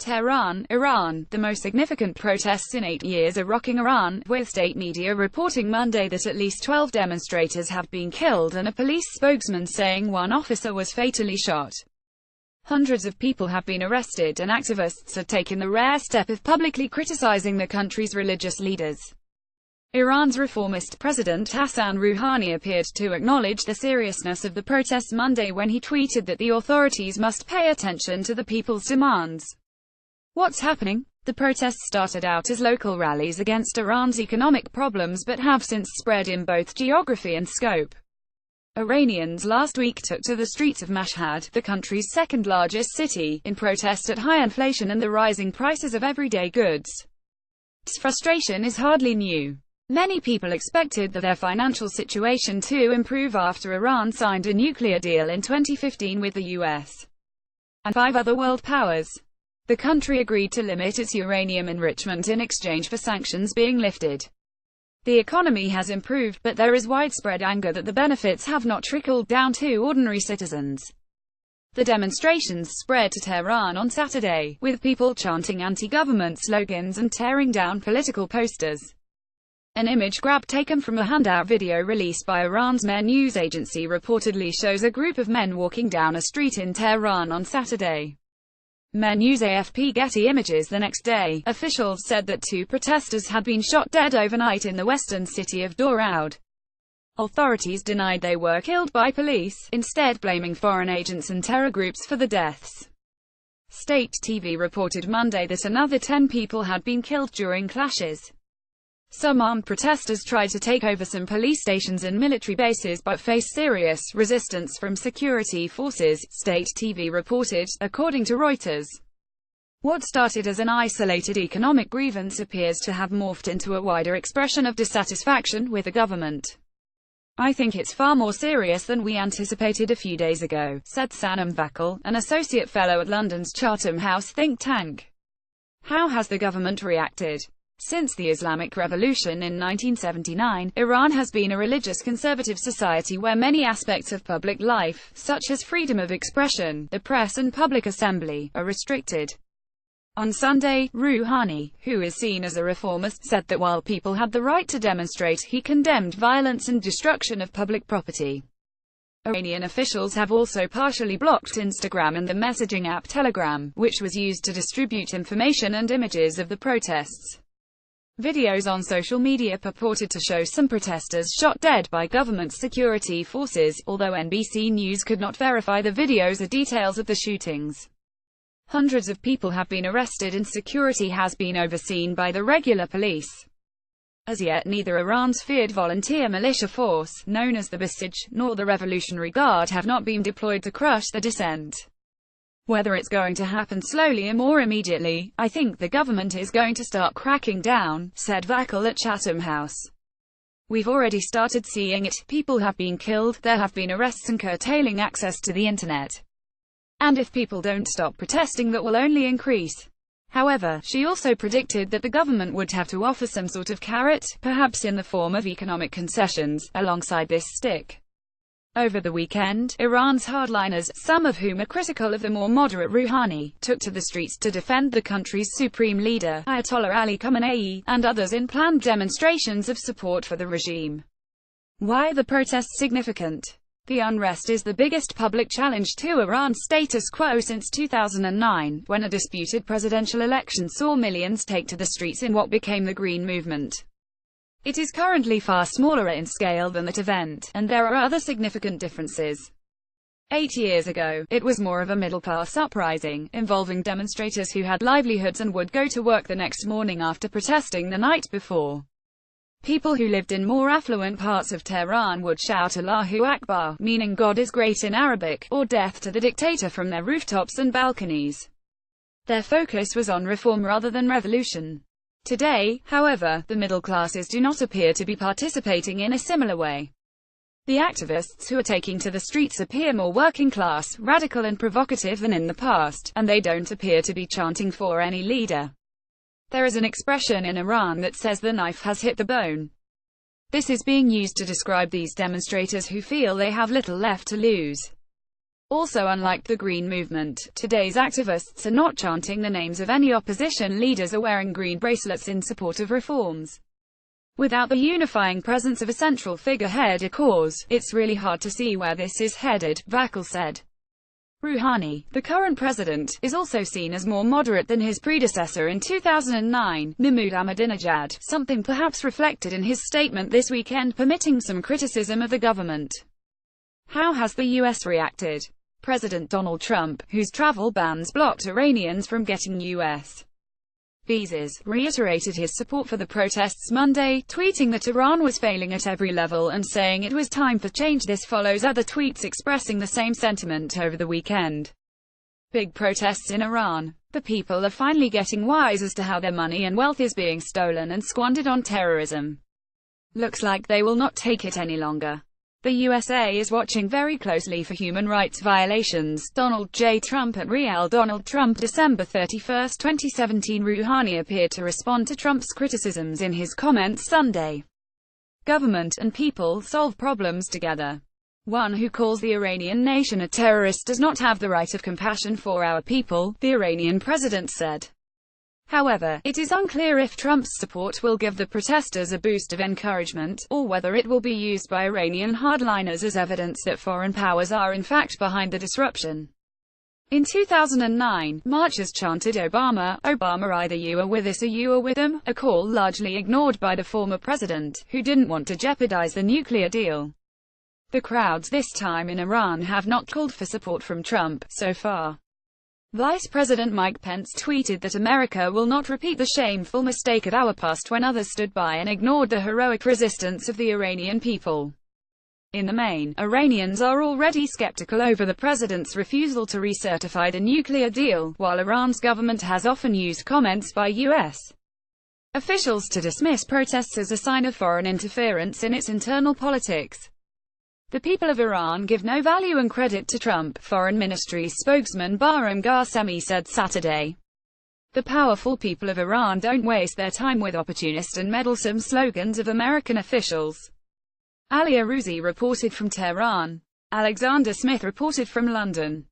Tehran, Iran. The most significant protests in 8 years are rocking Iran, with state media reporting Monday that at least 12 demonstrators have been killed and a police spokesman saying one officer was fatally shot. Hundreds of people have been arrested and activists have taken the rare step of publicly criticizing the country's religious leaders. Iran's reformist president Hassan Rouhani appeared to acknowledge the seriousness of the protests Monday when he tweeted that the authorities must pay attention to the people's demands. What's happening? The protests started out as local rallies against Iran's economic problems but have since spread in both geography and scope. Iranians last week took to the streets of Mashhad, the country's second-largest city, in protest at high inflation and the rising prices of everyday goods. This frustration is hardly new. Many people expected their financial situation to improve after Iran signed a nuclear deal in 2015 with the US and 5 other world powers. The country agreed to limit its uranium enrichment in exchange for sanctions being lifted. The economy has improved, but there is widespread anger that the benefits have not trickled down to ordinary citizens. The demonstrations spread to Tehran on Saturday, with people chanting anti-government slogans and tearing down political posters. An image grab taken from a handout video released by Iran's Mehr news agency reportedly shows a group of men walking down a street in Tehran on Saturday. Mehr News AFP Getty Images. The next day, officials said that 2 protesters had been shot dead overnight in the western city of Doraud. Authorities denied they were killed by police, instead blaming foreign agents and terror groups for the deaths. State TV reported Monday that another 10 people had been killed during clashes. Some armed protesters tried to take over some police stations and military bases but faced serious resistance from security forces, State TV reported, according to Reuters. What started as an isolated economic grievance appears to have morphed into a wider expression of dissatisfaction with the government. I think it's far more serious than we anticipated a few days ago, said Sanam Vakil, an associate fellow at London's Chatham House think tank. How has the government reacted? Since the Islamic Revolution in 1979, Iran has been a religious conservative society where many aspects of public life, such as freedom of expression, the press and public assembly, are restricted. On Sunday, Rouhani, who is seen as a reformist, said that while people had the right to demonstrate, he condemned violence and destruction of public property. Iranian officials have also partially blocked Instagram and the messaging app Telegram, which was used to distribute information and images of the protests. Videos on social media purported to show some protesters shot dead by government security forces, although NBC News could not verify the videos or details of the shootings. Hundreds of people have been arrested and security has been overseen by the regular police. As yet neither Iran's feared volunteer militia force, known as the Basij, nor the Revolutionary Guard have not been deployed to crush the dissent. Whether it's going to happen slowly or more immediately, I think the government is going to start cracking down, said Vakil at Chatham House. We've already started seeing it. People have been killed, there have been arrests and curtailing access to the internet. And if people don't stop protesting, that will only increase. However, she also predicted that the government would have to offer some sort of carrot, perhaps in the form of economic concessions, alongside this stick. Over the weekend, Iran's hardliners, some of whom are critical of the more moderate Rouhani, took to the streets to defend the country's supreme leader, Ayatollah Ali Khamenei, and others in planned demonstrations of support for the regime. Why are the protests significant? The unrest is the biggest public challenge to Iran's status quo since 2009, when a disputed presidential election saw millions take to the streets in what became the Green Movement. It is currently far smaller in scale than that event, and there are other significant differences. 8 years ago, it was more of a middle-class uprising, involving demonstrators who had livelihoods and would go to work the next morning after protesting the night before. People who lived in more affluent parts of Tehran would shout Allahu Akbar, meaning God is great in Arabic, or death to the dictator from their rooftops and balconies. Their focus was on reform rather than revolution. Today, however, the middle classes do not appear to be participating in a similar way. The activists who are taking to the streets appear more working class, radical and provocative than in the past, and they don't appear to be chanting for any leader. There is an expression in Iran that says the knife has hit the bone. This is being used to describe these demonstrators who feel they have little left to lose. Also, unlike the Green Movement, today's activists are not chanting the names of any opposition leaders or wearing green bracelets in support of reforms. Without the unifying presence of a central figurehead or cause, it's really hard to see where this is headed, Vakil said. Rouhani, the current president, is also seen as more moderate than his predecessor in 2009, Mahmoud Ahmadinejad, something perhaps reflected in his statement this weekend permitting some criticism of the government. How has the U.S. reacted? President Donald Trump, whose travel bans blocked Iranians from getting U.S. visas, reiterated his support for the protests Monday, tweeting that Iran was failing at every level and saying it was time for change. This follows other tweets expressing the same sentiment over the weekend. Big protests in Iran. The people are finally getting wise as to how their money and wealth is being stolen and squandered on terrorism. Looks like they will not take it any longer. The USA is watching very closely for human rights violations. Donald J. Trump at Real Donald Trump, December 31, 2017. Rouhani appeared to respond to Trump's criticisms in his comments Sunday. Government and people solve problems together. One who calls the Iranian nation a terrorist does not have the right of compassion for our people, the Iranian president said. However, it is unclear if Trump's support will give the protesters a boost of encouragement, or whether it will be used by Iranian hardliners as evidence that foreign powers are in fact behind the disruption. In 2009, marchers chanted Obama, Obama, either you are with us or you are with them, a call largely ignored by the former president, who didn't want to jeopardize the nuclear deal. The crowds this time in Iran have not called for support from Trump, so far. Vice President Mike Pence tweeted that America will not repeat the shameful mistake of our past when others stood by and ignored the heroic resistance of the Iranian people. In the main, Iranians are already skeptical over the president's refusal to recertify the nuclear deal, while Iran's government has often used comments by U.S. officials to dismiss protests as a sign of foreign interference in its internal politics. The people of Iran give no value and credit to Trump, Foreign Ministry spokesman Bahram Ghasemi said Saturday. The powerful people of Iran don't waste their time with opportunist and meddlesome slogans of American officials. Ali Arouzi reported from Tehran. Alexander Smith reported from London.